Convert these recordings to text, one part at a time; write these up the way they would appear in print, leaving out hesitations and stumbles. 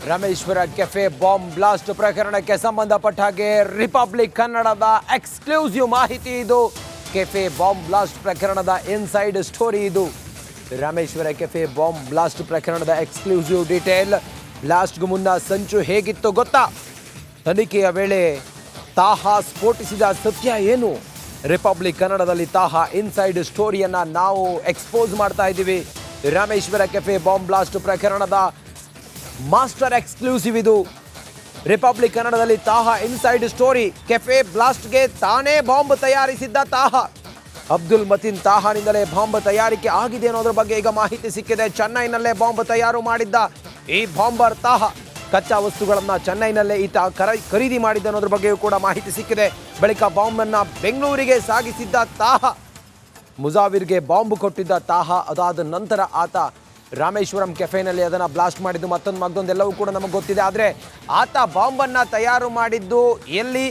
Rameshwara cafe bomb blast ಪ್ರಕರಣಕ್ಕೆ ಸಂಬಂಧಪಟ್ಟ ಹಾಗೆ ರಿಪಬ್ಲಿಕ್ ಕನ್ನಡದ ಎಕ್ಸ್ಕ್ಲೂಸಿವ್ ಮಾಹಿತಿ ಇದು. ಕೆಫೆ ಬಾಂಬ್ ಬ್ಲಾಸ್ಟ್ ಪ್ರಕರಣದ ಇನ್ಸೈಡ್ ಸ್ಟೋರಿ ಇದು. ರಾಮೇಶ್ವರ ಕೆಫೆ ಬಾಂಬ್ ಬ್ಲಾಸ್ಟ್ ಪ್ರಕರಣದ ಎಕ್ಸ್ಕ್ಲೂಸಿವ್ ಡೀಟೇಲ್. ಬ್ಲಾಸ್ಟ್ಗೂ ಮುನ್ನ ಸಂಚು ಹೇಗಿತ್ತು ಗೊತ್ತಾ? ತನಿಖೆಯ ವೇಳೆ ತಾಹಾ ಸ್ಫೋಟಿಸಿದ ಸತ್ಯ ಏನು? ರಿಪಬ್ಲಿಕ್ ಕನ್ನಡದಲ್ಲಿ ತಾಹಾ ಇನ್ಸೈಡ್ ಸ್ಟೋರಿಯನ್ನ ನಾವು ಎಕ್ಸ್ಪೋಸ್ ಮಾಡ್ತಾ ಇದ್ದೀವಿ. ರಾಮೇಶ್ವರ ಕೆಫೆ ಬಾಂಬ್ ಬ್ಲಾಸ್ಟ್ ಪ್ರಕರಣದ ಮಾಸ್ಟರ್ ಎಕ್ಸ್ಕ್ಲೂಸಿವ್ ಇದು. ರಿಪಬ್ಲಿಕ್ ಕನ್ನಡದಲ್ಲಿ ತಾಹಾ ಇನ್ಸೈಡ್ ಸ್ಟೋರಿ. ಕೆಫೆ ಬ್ಲಾಸ್ಟ್ಗೆ ತಾನೇ ಬಾಂಬ್ ತಯಾರಿಸಿದ್ದ ತಾಹಾ. ಅಬ್ದುಲ್ ಮತೀನ್ ತಾಹಾನಿಂದಲೇ ಬಾಂಬ್ ತಯಾರಿಕೆ ಆಗಿದೆ ಅನ್ನೋದ್ರ ಬಗ್ಗೆ ಈಗ ಮಾಹಿತಿ ಸಿಕ್ಕಿದೆ. ಚೆನ್ನೈನಲ್ಲೇ ಬಾಂಬ್ ತಯಾರು ಮಾಡಿದ್ದ ಈ ಬಾಂಬರ್ ತಾಹಾ ಕಚ್ಚಾ ವಸ್ತುಗಳನ್ನು ಚೆನ್ನೈನಲ್ಲೇ ಈತ ಖರೀದಿ ಮಾಡಿದ್ದ ಅನ್ನೋದ್ರ ಬಗ್ಗೆಯೂ ಕೂಡ ಮಾಹಿತಿ ಸಿಕ್ಕಿದೆ. ಬಳಿಕ ಬಾಂಬನ್ನು ಬೆಂಗಳೂರಿಗೆ ಸಾಗಿಸಿದ್ದ ತಾಹಾ, ಮುಜಾವಿರ್ಗೆ ಬಾಂಬ್ ಕೊಟ್ಟಿದ್ದ ತಾಹಾ. ಅದಾದ ನಂತರ ಆತ ರಾಮೇಶ್ವರಂ ಕೆಫೆನಲ್ಲಿ ಅದನ್ನು ಬ್ಲಾಸ್ಟ್ ಮಾಡಿದ್ದು ಮತ್ತೊಂದೆಲ್ಲವೂ ಕೂಡ ನಮಗೆ ಗೊತ್ತಿದೆ. ಆದರೆ ಆತ ಬಾಂಬನ್ನು ತಯಾರು ಮಾಡಿದ್ದು ಎಲ್ಲಿ,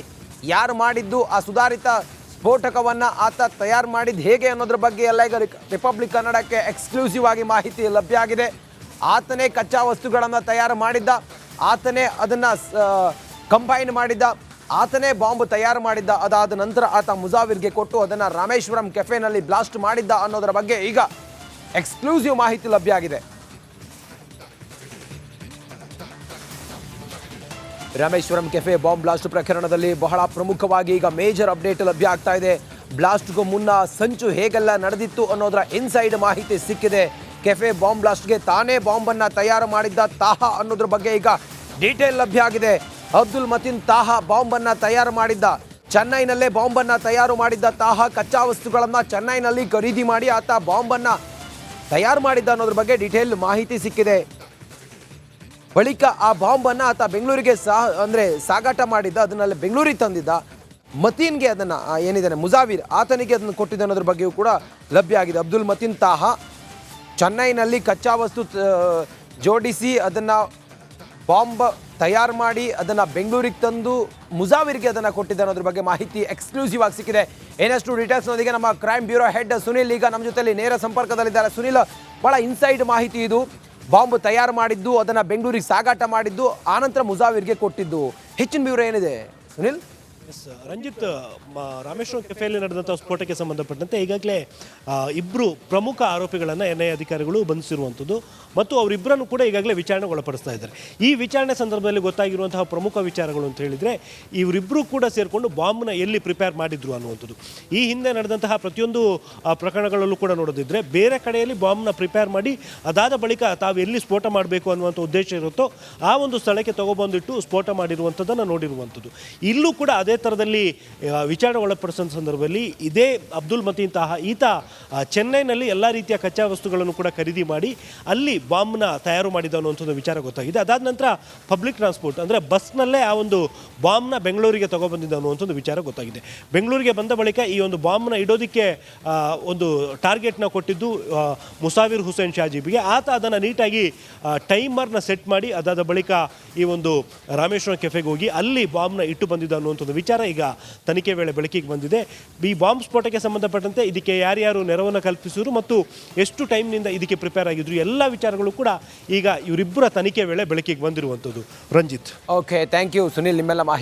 ಯಾರು ಮಾಡಿದ್ದು, ಆ ಸುಧಾರಿತ ಸ್ಫೋಟಕವನ್ನು ಆತ ತಯಾರು ಮಾಡಿದ್ದು ಹೇಗೆ ಅನ್ನೋದ್ರ ಬಗ್ಗೆ ಎಲ್ಲ ಈಗ ರಿಪಬ್ಲಿಕ್ ಕನ್ನಡಕ್ಕೆ ಎಕ್ಸ್ಕ್ಲೂಸಿವ್ ಆಗಿ ಮಾಹಿತಿ ಲಭ್ಯ ಆಗಿದೆ. ಆತನೇ ಕಚ್ಚಾ ವಸ್ತುಗಳನ್ನು ತಯಾರು ಮಾಡಿದ್ದ, ಆತನೇ ಅದನ್ನು ಕಂಬೈನ್ ಮಾಡಿದ್ದ, ಆತನೇ ಬಾಂಬ್ ತಯಾರು ಮಾಡಿದ್ದ. ಅದಾದ ನಂತರ ಆತ ಮುಜಾವಿರ್ಗೆ ಕೊಟ್ಟು ಅದನ್ನು ರಾಮೇಶ್ವರಂ ಕೆಫೆನಲ್ಲಿ ಬ್ಲಾಸ್ಟ್ ಮಾಡಿದ್ದ ಅನ್ನೋದರ ಬಗ್ಗೆ ಈಗ ಎಕ್ಸ್ಕ್ಲೂಸಿವ್ ಮಾಹಿತಿ ಲಭ್ಯ ಆಗಿದೆ. ರಾಮೇಶ್ವರಂ ಕೆಫೆ ಬಾಂಬ್ ಬ್ಲಾಸ್ಟ್ ಪ್ರಕರಣದಲ್ಲಿ ಬಹಳ ಪ್ರಮುಖವಾಗಿ ಈಗ ಮೇಜರ್ ಅಪ್ಡೇಟ್ ಲಭ್ಯ ಆಗ್ತಾ ಇದೆ. ಬ್ಲಾಸ್ಟ್ಗೂ ಮುನ್ನ ಸಂಚು ಹೇಗೆಲ್ಲ ನಡೆದಿತ್ತು ಅನ್ನೋದರ ಇನ್ಸೈಡ್ ಮಾಹಿತಿ ಸಿಕ್ಕಿದೆ. ಕೆಫೆ ಬಾಂಬ್ ಬ್ಲಾಸ್ಟ್ಗೆ ತಾನೇ ಬಾಂಬನ್ನು ತಯಾರು ಮಾಡಿದ್ದ ತಾಹಾ ಅನ್ನೋದ್ರ ಬಗ್ಗೆ ಈಗ ಡೀಟೇಲ್ ಲಭ್ಯ ಆಗಿದೆ. ಅಬ್ದುಲ್ ಮತೀನ್ ತಾಹಾ ಬಾಂಬನ್ನು ತಯಾರು ಮಾಡಿದ್ದ, ಚೆನ್ನೈನಲ್ಲೇ ಬಾಂಬನ್ನು ತಯಾರು ಮಾಡಿದ್ದ ತಾಹಾ ಕಚ್ಚಾ ವಸ್ತುಗಳನ್ನು ಚೆನ್ನೈನಲ್ಲಿ ಖರೀದಿ ಮಾಡಿ ಆತ ಬಾಂಬನ್ನು ತಯಾರು ಮಾಡಿದ್ದ ಅನ್ನೋದ್ರ ಬಗ್ಗೆ ಡೀಟೇಲ್ ಮಾಹಿತಿ ಸಿಕ್ಕಿದೆ. ಬಳಿಕ ಆ ಬಾಂಬನ್ನು ಆತ ಬೆಂಗಳೂರಿಗೆ ಸಾಗಾಟ ಮಾಡಿದ್ದ, ಅದನ್ನೆಲ್ಲ ಬೆಂಗಳೂರಿಗೆ ತಂದಿದ್ದ. ಮತೀನ್ಗೆ ಅದನ್ನು ಏನಿದ್ದಾನೆ ಮುಜಾವಿರ್, ಆತನಿಗೆ ಅದನ್ನು ಕೊಟ್ಟಿದ್ದ ಅನ್ನೋದ್ರ ಬಗ್ಗೆಯೂ ಕೂಡ ಲಭ್ಯ ಆಗಿದೆ. ಅಬ್ದುಲ್ ಮತೀನ್ ತಾಹಾ ಚೆನ್ನೈನಲ್ಲಿ ಕಚ್ಚಾ ವಸ್ತು ಜೋಡಿಸಿ ಅದನ್ನು ಬಾಂಬ್ ತಯಾರು ಮಾಡಿ ಅದನ್ನು ಬೆಂಗಳೂರಿಗೆ ತಂದು ಮುಜಾವಿರ್ಗೆ ಅದನ್ನು ಕೊಟ್ಟಿದ್ದ ಅನ್ನೋದ್ರ ಬಗ್ಗೆ ಮಾಹಿತಿ ಎಕ್ಸ್ಕ್ಲೂಸಿವ್ ಆಗಿ ಸಿಕ್ಕಿದೆ. ಏನಷ್ಟು ಡೀಟೇಲ್ಸ್ನೊಂದಿಗೆ ನಮ್ಮ ಕ್ರೈಮ್ ಬ್ಯೂರೋ ಹೆಡ್ ಸುನಿಲ್ ಈಗ ನಮ್ಮ ಜೊತೆಲಿ ನೇರ ಸಂಪರ್ಕದಲ್ಲಿದ್ದಾರೆ. ಸುನಿಲ್, ಭಾಳ ಇನ್ಸೈಡ್ ಮಾಹಿತಿ ಇದು. ಬಾಂಬ್ ತಯಾರು ಮಾಡಿದ್ದು, ಅದನ್ನು ಬೆಂಗಳೂರಿಗೆ ಸಾಗಾಟ ಮಾಡಿದ್ದು, ಆನಂತರ ಮುಜಾವಿರ್ಗೆ ಕೊಟ್ಟಿದ್ದು. ಹೆಚ್ಚಿನ ಬ್ಯೂರೋ ಏನಿದೆ ಸುನಿಲ್? ರಂಜಿತ್, ರಾಮೇಶ್ವರಂ ಕೆಫೆಯಲ್ಲಿ ನಡೆದಂಥ ಸ್ಫೋಟಕ್ಕೆ ಸಂಬಂಧಪಟ್ಟಂತೆ ಈಗಾಗಲೇ ಇಬ್ಬರು ಪ್ರಮುಖ ಆರೋಪಿಗಳನ್ನು NIA ಅಧಿಕಾರಿಗಳು ಬಂಧಿಸಿರುವಂಥದ್ದು ಮತ್ತು ಅವರಿಬ್ಬರನ್ನು ಕೂಡ ಈಗಾಗಲೇ ವಿಚಾರಣೆಗೆ ಒಳಪಡಿಸ್ತಾ ಇದ್ದಾರೆ. ಈ ವಿಚಾರಣೆ ಸಂದರ್ಭದಲ್ಲಿ ಗೊತ್ತಾಗಿರುವಂತಹ ಪ್ರಮುಖ ವಿಚಾರಗಳು ಅಂತ ಹೇಳಿದರೆ, ಇವರಿಬ್ಬರು ಕೂಡ ಸೇರಿಕೊಂಡು ಬಾಂಬ್ನ ಎಲ್ಲಿ ಪ್ರಿಪೇರ್ ಮಾಡಿದ್ರು ಅನ್ನುವಂಥದ್ದು. ಈ ಹಿಂದೆ ನಡೆದಂತಹ ಪ್ರತಿಯೊಂದು ಪ್ರಕರಣಗಳಲ್ಲೂ ಕೂಡ ನೋಡೋದಿದ್ರೆ ಬೇರೆ ಕಡೆಯಲ್ಲಿ ಬಾಂಬ್ನ ಪ್ರಿಪೇರ್ ಮಾಡಿ ಅದಾದ ಬಳಿಕ ತಾವು ಎಲ್ಲಿ ಸ್ಫೋಟ ಮಾಡಬೇಕು ಅನ್ನುವಂಥ ಉದ್ದೇಶ ಇರುತ್ತೋ ಆ ಒಂದು ಸ್ಥಳಕ್ಕೆ ತಗೊಬಂದಿಟ್ಟು ಸ್ಫೋಟ ಮಾಡಿರುವಂಥದ್ದನ್ನು ನೋಡಿರುವಂಥದ್ದು. ಇಲ್ಲೂ ಕೂಡ ಅದೇ ಥರದಲ್ಲಿ ವಿಚಾರಣೆ ಒಳಪಡಿಸೋ ಸಂದರ್ಭದಲ್ಲಿ ಇದೇ ಅಬ್ದುಲ್ ಮತೀನ್ ತಾಹಾ ಈತ ಚೆನ್ನೈನಲ್ಲಿ ಎಲ್ಲ ರೀತಿಯ ಕಚ್ಚಾ ವಸ್ತುಗಳನ್ನು ಕೂಡ ಖರೀದಿ ಮಾಡಿ ಅಲ್ಲಿ ಬಾಂಬ್ನ ತಯಾರು ಮಾಡಿದ ಅನ್ನುವಂಥದ್ದು ವಿಚಾರ ಗೊತ್ತಾಗಿದೆ. ಅದಾದ ನಂತರ ಪಬ್ಲಿಕ್ ಟ್ರಾನ್ಸ್ಪೋರ್ಟ್ ಅಂದರೆ ಬಸ್ನಲ್ಲೇ ಆ ಒಂದು ಬಾಂಬ್ನ ಬೆಂಗಳೂರಿಗೆ ತಗೊಬಂದಿದ್ದ ಅನ್ನುವಂಥದ್ದು ವಿಚಾರ ಗೊತ್ತಾಗಿದೆ. ಬೆಂಗಳೂರಿಗೆ ಬಂದ ಬಳಿಕ ಈ ಒಂದು ಬಾಂಬ್ನ ಇಡೋದಕ್ಕೆ ಒಂದು ಟಾರ್ಗೆಟ್ನ ಕೊಟ್ಟಿದ್ದು ಮುಸಾವಿರ್ ಹುಸೇನ್ ಶಾಜೀಬಿಗೆ. ಆತ ಅದನ್ನು ನೀಟಾಗಿ ಟೈಮರ್ನ ಸೆಟ್ ಮಾಡಿ ಅದಾದ ಬಳಿಕ ಈ ಒಂದು ರಾಮೇಶ್ವರಂ ಕೆಫೆಗೆ ಹೋಗಿ ಅಲ್ಲಿ ಬಾಂಬ್ನ ಇಟ್ಟು ಬಂದಿದ್ದ ಅನ್ನುವಂಥದ್ದು ವಿಚಾರ ಈಗ ತನಿಖೆ ವೇಳೆ ಬೆಳಕಿಗೆ ಬಂದಿದೆ. ಈ ಬಾಂಬ್ ಸ್ಫೋಟಕ್ಕೆ ಸಂಬಂಧಪಟ್ಟಂತೆ ಇದಕ್ಕೆ ಯಾರ್ಯಾರು ನೆರವನ್ನು ಕಲ್ಪಿಸಿದ್ರು ಮತ್ತು ಎಷ್ಟು ಟೈಮ್ನಿಂದ ಇದಕ್ಕೆ ಪ್ರಿಪೇರ್ ಆಗಿದ್ರು ಎಲ್ಲ ವಿಚಾರಗಳು ಕೂಡ ಈಗ ಇವರಿಬ್ಬರ ತನಿಖೆ ವೇಳೆ ಬೆಳಕಿಗೆ ಬಂದಿರುವಂಥದ್ದು. Ranjit, okay, thank you Sunil, ನಿಮ್ಮೆಲ್ಲ ಮಾಹಿತಿ